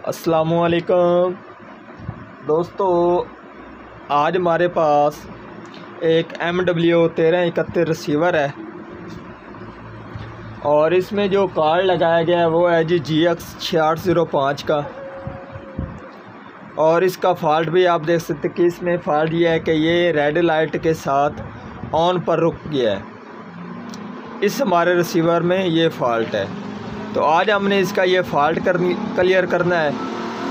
अस्सलामुअलैकुम दोस्तों, आज हमारे पास एक MW1331 रिसीवर है और इसमें जो कार्ड लगाया गया है वो है जी GX 6805 का। और इसका फ़ॉल्ट भी आप देख सकते हैं कि इसमें फ़ॉल्ट ये है कि ये रेड लाइट के साथ ऑन पर रुक गया है। इस हमारे रिसीवर में ये फ़ॉल्ट है, तो आज हमने इसका ये फ़ॉल्ट क्लियर करना है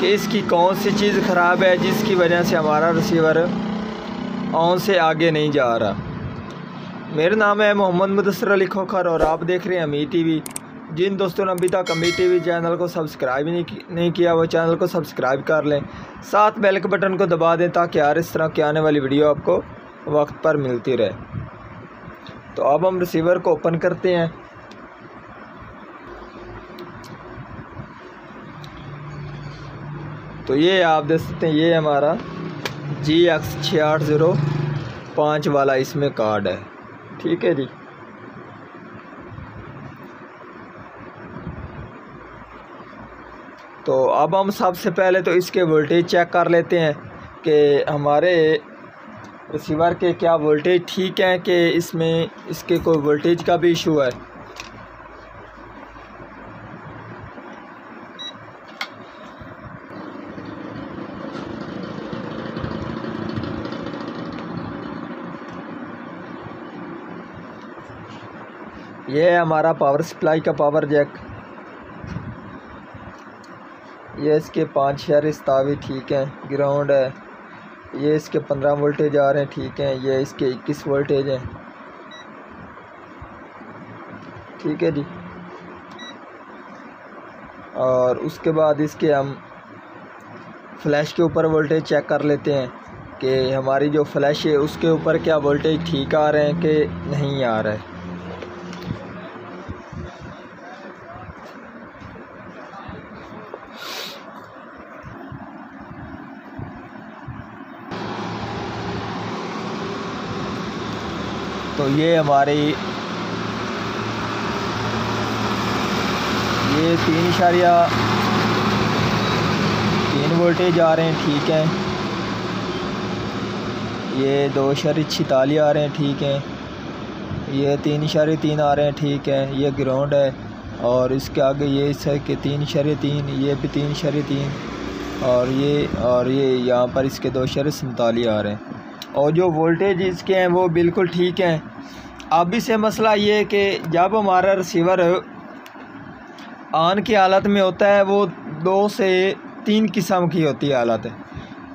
कि इसकी कौन सी चीज़ ख़राब है जिसकी वजह से हमारा रिसीवर ऑन से आगे नहीं जा रहा। मेरा नाम है मोहम्मद मुदस्सिर अली खोखर और आप देख रहे हैं अमीर टीवी। जिन दोस्तों ने अभी तक अमीर टीवी चैनल को सब्सक्राइब नहीं किया वो चैनल को सब्सक्राइब कर लें, साथ बेल के बटन को दबा दें ताकि हर इस तरह की आने वाली वीडियो आपको वक्त पर मिलती रहे। तो अब हम रिसीवर को ओपन करते हैं। तो ये आप देख सकते हैं, ये हमारा GX 6805 वाला इसमें कार्ड है। ठीक है जी। तो अब हम सबसे पहले तो इसके वोल्टेज चेक कर लेते हैं कि हमारे रिसीवर के क्या वोल्टेज ठीक है कि इसमें इसके कोई वोल्टेज का भी इशू है। ये है हमारा पावर सप्लाई का पावर जैक। ये इसके 5.27 ठीक है, ग्राउंड है। ये इसके 15 वोल्टेज आ रहे हैं, ठीक है। ये इसके 21 वोल्टेज हैं, ठीक है जी। और उसके बाद इसके हम फ्लैश के ऊपर वोल्टेज चेक कर लेते हैं कि हमारी जो फ्लैश है उसके ऊपर क्या वोल्टेज ठीक आ रहे हैं कि नहीं आ रहा है। तो ये हमारी ये 3.3 वोल्टेज आ रहे हैं, ठीक है। ये 2.46 आ रहे हैं, ठीक है। ये 3.3 आ रहे हैं, ठीक है। ये ग्राउंड है और इसके आगे ये इस है कि 3.3, ये भी 3.3 और ये यहाँ पर इसके 2.47 आ रहे हैं। और जो वोल्टेज इसके हैं वो बिल्कुल ठीक हैं। अब इससे मसला ये है कि जब हमारा रिसीवर ऑन की हालत में होता है वो 2 से 3 किस्म की होती है हालत,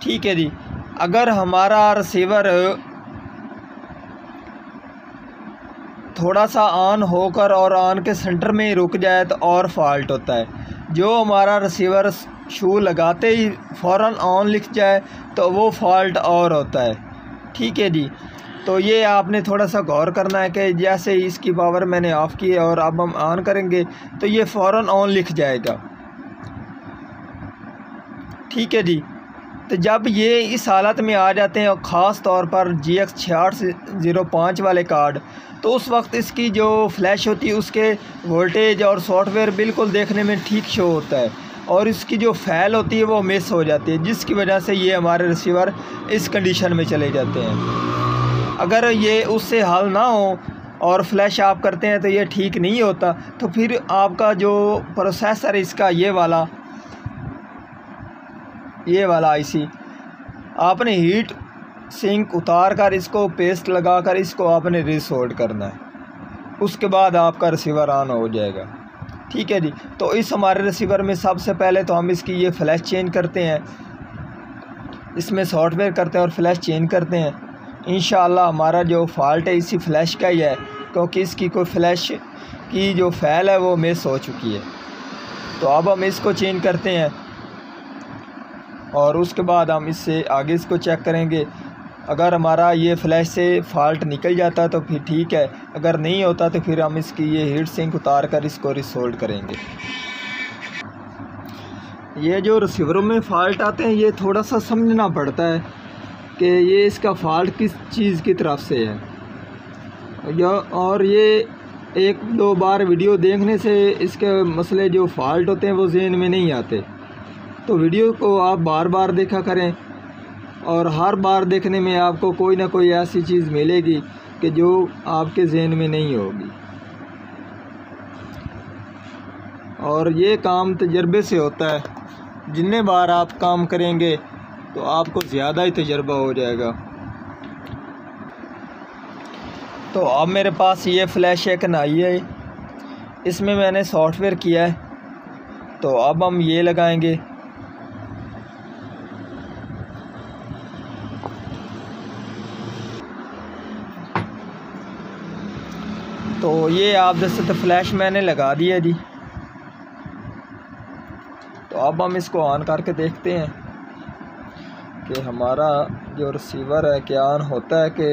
ठीक है जी। अगर हमारा रिसीवर थोड़ा सा ऑन होकर और ऑन के सेंटर में ही रुक जाए तो और फॉल्ट होता है। जो हमारा रिसीवर शू लगाते ही फ़ौरन ऑन लिख जाए तो वो फॉल्ट और होता है, ठीक है जी। तो ये आपने थोड़ा सा गौर करना है कि जैसे ही इसकी पावर मैंने ऑफ़ की है और अब हम ऑन करेंगे तो ये फ़ौरन ऑन लिख जाएगा, ठीक है जी। तो जब ये इस हालत में आ जाते हैं और ख़ास तौर पर GX 6805 वाले कार्ड, तो उस वक्त इसकी जो फ्लैश होती है उसके वोल्टेज और सॉफ्टवेयर बिल्कुल देखने में ठीक शो होता है और इसकी जो फैल होती है वो मिस हो जाती है, जिसकी वजह से ये हमारे रिसीवर इस कंडीशन में चले जाते हैं। अगर ये उससे हल ना हो और फ्लैश आप करते हैं तो ये ठीक नहीं होता, तो फिर आपका जो प्रोसेसर इसका ये वाला IC आपने हीट सिंक उतार कर इसको पेस्ट लगा कर इसको आपने रीसोल्ड करना है, उसके बाद आपका रिसीवर ऑन हो जाएगा, ठीक है जी। तो इस हमारे रिसीवर में सबसे पहले तो हम इसकी ये फ्लैश चेंज करते हैं, इसमें सॉफ्टवेयर करते हैं और फ्लैश चेंज करते हैं। इंशाअल्लाह हमारा जो फ़ॉल्ट है इसी फ्लैश का ही है, क्योंकि इसकी कोई फ्लैश की जो फैल है वो मिस हो चुकी है। तो अब हम इसको चेंज करते हैं और उसके बाद हम इससे आगे इसको चेक करेंगे। अगर हमारा ये फ्लैश से फ़ॉल्ट निकल जाता है तो फिर ठीक है, अगर नहीं होता तो फिर हम इसकी ये हीट सिंक उतार कर इसको रिसोल्ड करेंगे। ये जो रिसीवरों में फ़ॉल्ट आते हैं ये थोड़ा सा समझना पड़ता है कि ये इसका फ़ॉल्ट किस चीज़ की तरफ से है, और ये 1-2 बार वीडियो देखने से इसके मसले जो फ़ॉल्ट होते हैं वो ज़हन में नहीं आते। तो वीडियो को आप बार बार देखा करें, और हर बार देखने में आपको कोई ना कोई ऐसी चीज़ मिलेगी कि जो आपके जहन में नहीं होगी। और ये काम तजर्बे से होता है, जितने बार आप काम करेंगे तो आपको ज़्यादा ही तजर्बा हो जाएगा। तो अब मेरे पास ये फ्लैश एक आई है, इसमें मैंने सॉफ्टवेयर किया है, तो अब हम ये लगाएंगे। तो ये आप देख सकते फ्लैश मैंने लगा दिया जी। तो अब हम इसको ऑन करके देखते हैं कि हमारा जो रिसीवर है क्या ऑन होता है कि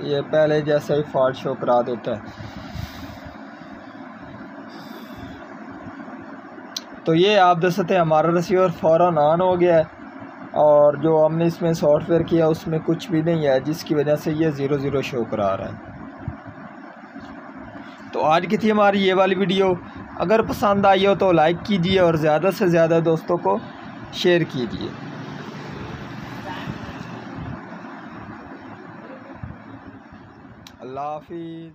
ये पहले जैसा ही फॉल्ट शो करा देता है। तो ये आप देख सकते हैं हमारा रिसीवर फ़ौरन ऑन हो गया है, और जो हमने इसमें सॉफ्टवेयर किया उसमें कुछ भी नहीं है, जिसकी वजह से ये 0 शो करा रहा है। तो आज की थी हमारी ये वाली वीडियो। अगर पसंद आई हो तो लाइक कीजिए और ज़्यादा से ज़्यादा दोस्तों को शेयर कीजिए। अल्लाह हाफिज़।